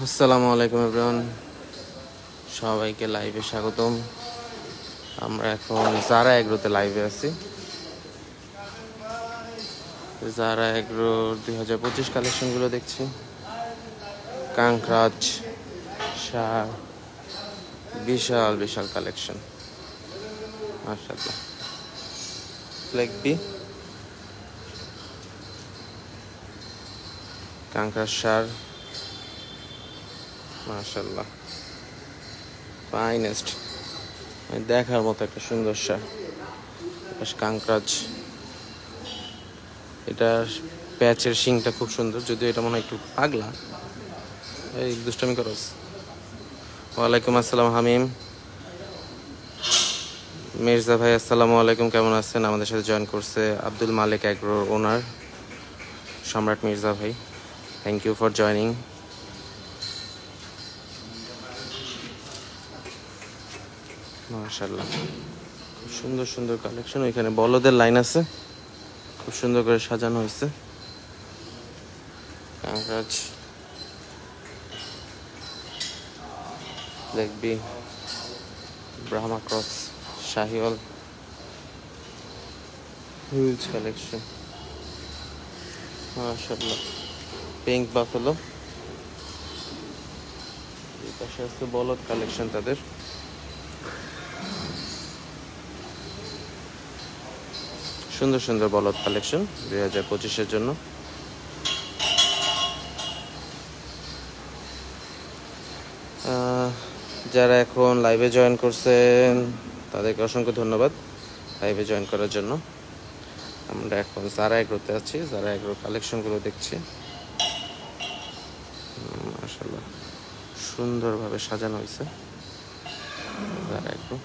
আসসালামু আলাইকুম এভরিওয়ান, সবাইকে লাইভে স্বাগতম। আমরা এখন জারা এগ্রোতে লাইভে আছি। জারা এগ্রো 2025 কালেকশনগুলো দেখছি। কাঙ্করাজ, শার, বিশাল বিশাল কালেকশন মাশাআল্লাহ। ফ্লেগবি, কাঙ্করাজ, শার মাশাআল্লাহ, ফাইনেস্ট, দেখার মতো একটা সুন্দর শার। কাঙ্করাজ, এটার প্যাচের শিংটা খুব সুন্দর, যদিও এটা মনে হয় একটু পাগলা। এই দুষ্টামি করস। ওয়ালাইকুম আসসালাম হামিম। মির্জা ভাই আসসালামু আলাইকুম, কেমন আছেন? আমাদের সাথে জয়েন করছে আব্দুল মালিক এগ্রোর ওনার সম্রাট মির্জা ভাই। Thank you for joining. মাশাআল্লাহ, খুব সুন্দর সুন্দর কালেকশন। ওইখানে বলদের লাইন আছে, খুব সুন্দর করে সাজানো হয়েছে। Kankrej, Fleckvieh, Brahma cross, Sahiwal, huge collection মাশাআল্লাহ। পিঙ্ক বাফেলো, এই পাশে আছে বলদ কালেকশন তাদের। সুন্দর সুন্দর বলদ কালেকশন 2025-এর জন্য। যারা এখন লাইভে জয়েন করছেন তাদেরকে অসংখ্য ধন্যবাদ লাইভে জয়েন করার জন্য। আমরা এখন জারা এগ্রোতে আছি, জারা এগ্রোর কালেকশনগুলো দেখছি। মাশাআল্লাহ, সুন্দরভাবে সাজানো হয়েছে জারা এগ্রো।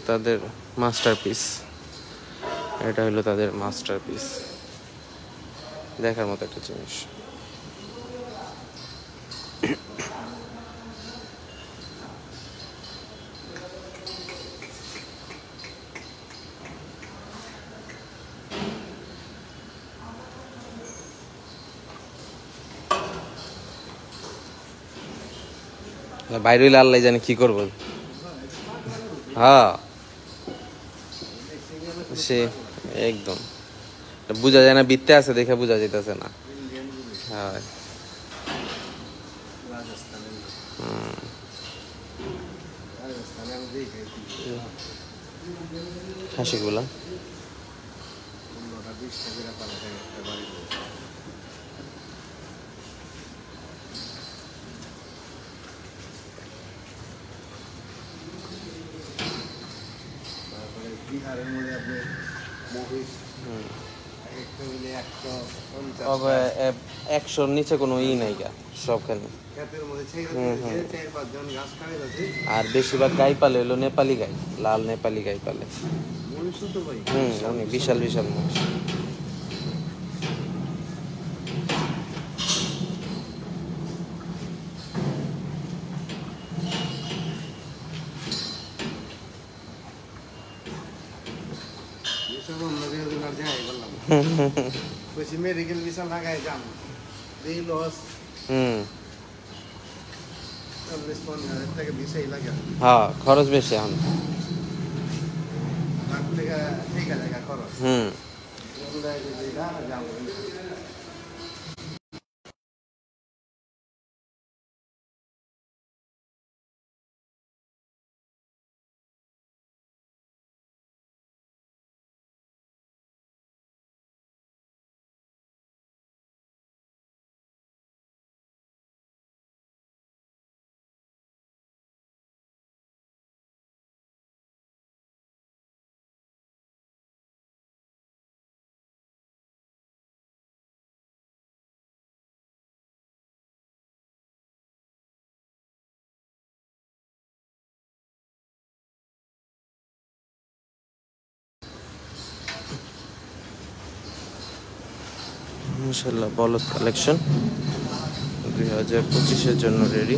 তাদের মাস্টারপিস, এটা হলো তাদের মাস্টারপিস, দেখার মতো একটা জিনিস। বাইরে হইলে আল্লাহ জানে কি করবো। হ্যাঁ, সে একদম বুঝা যায় না, বিত্তে আছে দেখে বুঝা যেতেছে না। হ্যাঁ, খাসিগুলা বিহারের মধ্যে আপনি মহিষ 100-র নিচে কোনো ই নাই গা সবখানে। আর বেশিরভাগ গাই পালে হলো নেপালি গাই, লাল নেপালি গাই পালে। অনেক বিশাল বিশাল মহিষ। মেডিকেল ভিসা লাগাই যান, এই লস। 40-50,000 টাকা ভিসাই লাগে। হ্যাঁ, খরচ বেশি এখন। ঠিক আছে খরচ। মাশাআল্লাহ, বলদ কালেকশন 2025-এর জন্য রেডি।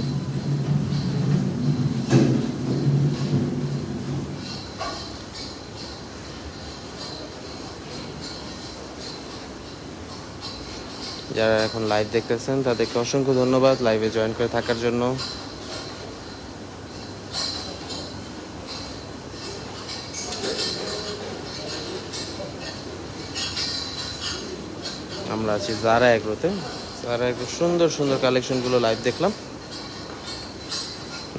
যারা এখন লাইভ দেখতেছেন তাদেরকে অসংখ্য ধন্যবাদ লাইভে জয়েন করে থাকার জন্য। আমরা আছি জারা এগ্রোতে। জারা এগ্রো সুন্দর সুন্দর কালেকশনগুলো লাইভ দেখলাম,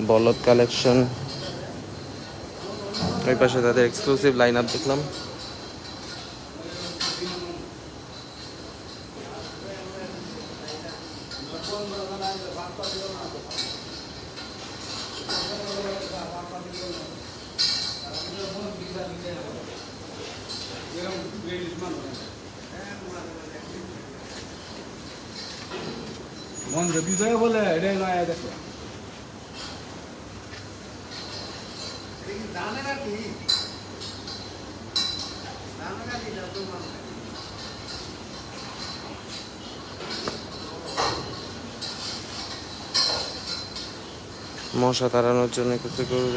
বলদ কালেকশন, ওই পাশে তাদের এক্সক্লুসিভ লাইন আপ দেখলাম। মন যদি যায় বলে এটাই নয় দেখো জানে না কি জানে না কি যত মানুষ মশা তাড়ানোর জন্য কিছু গরু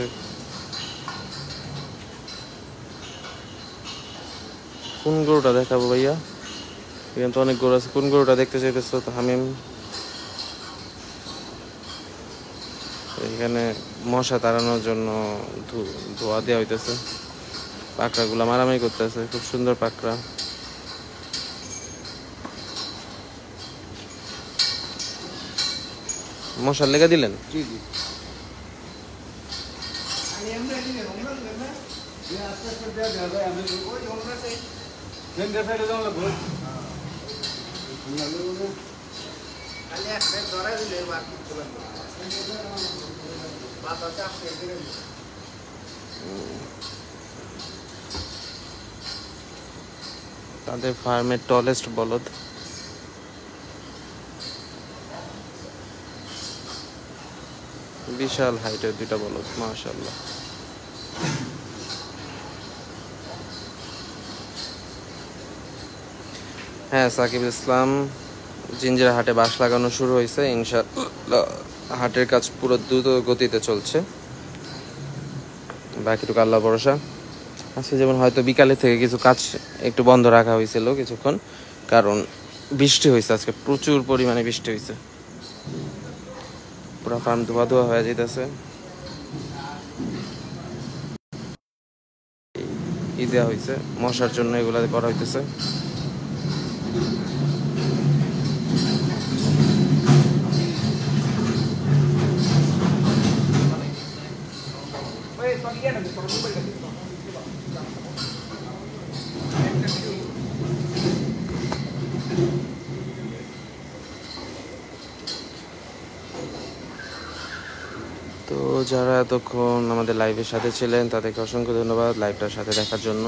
কোন গরুটা দেখাবো ভাইয়া? এখানে তো অনেক গরু আছে, কোন গরুটা দেখতে চাইতেছো তো হামিম? এখানে মশা তাড়ানোর জন্য ধোয়া দেওয়া হইতেছে, পাকড়াগুলা মারামারি করতেছে, খুব সুন্দর পাকড়া। মশার লেগে দিলেন? জি জি আমি এমনি দিলে আমরা দিলে না আস্তে আস্তে দেওয়া যাবে আমি ওই আমরা সেই দেন দেখাইলে যাও লাগবে খালি একটা ধরে দিলে বাকি চলে বাবা চাপ দিয়ে তাদের ফার্মের টলেস্ট বলদ। বিশাল হাইটের দুইটা বলদ, মাশাআল্লাহ। হ্যাঁ, সাকিব ইসলাম জিঞ্জিরা হাটে বাঁশ লাগানো শুরু হয়েছে ইনশাআল্লাহ। হাটের কাজ পুরো দ্রুত গতিতে চলছে, বাকিটুকু আল্লাহ ভরসা। আজকে যেমন হয়তো বিকালে থেকে কিছু কাজ একটু বন্ধ রাখা হয়েছিল কিছুক্ষণ, কারণ বৃষ্টি হয়েছে আজকে, প্রচুর পরিমাণে বৃষ্টি হয়েছে, পুরো ফার্ম ধোয়া ধোয়া হয়ে যেতেছে। ই দেওয়া হয়েছে মশার জন্য, এগুলা করা হইতেছে। ওই তো কি না তো মোবাইল তো যারা এতক্ষণ আমাদের লাইভের সাথে ছিলেন তাদেরকে অসংখ্য ধন্যবাদ লাইভটার সাথে দেখার জন্য।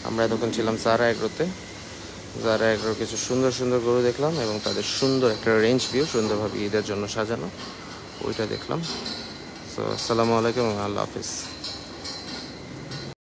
আমরা এতক্ষণ ছিলাম জারা এগ্রোতে। জারা এগ্রোর কিছু সুন্দর সুন্দর গরু দেখলাম এবং তাদের সুন্দর একটা রেঞ্জ ভিউ, সুন্দরভাবে ঈদের জন্য সাজানো, ওইটা দেখলাম। সো আসসালামু আলাইকুম, আল্লাহ হাফিজ।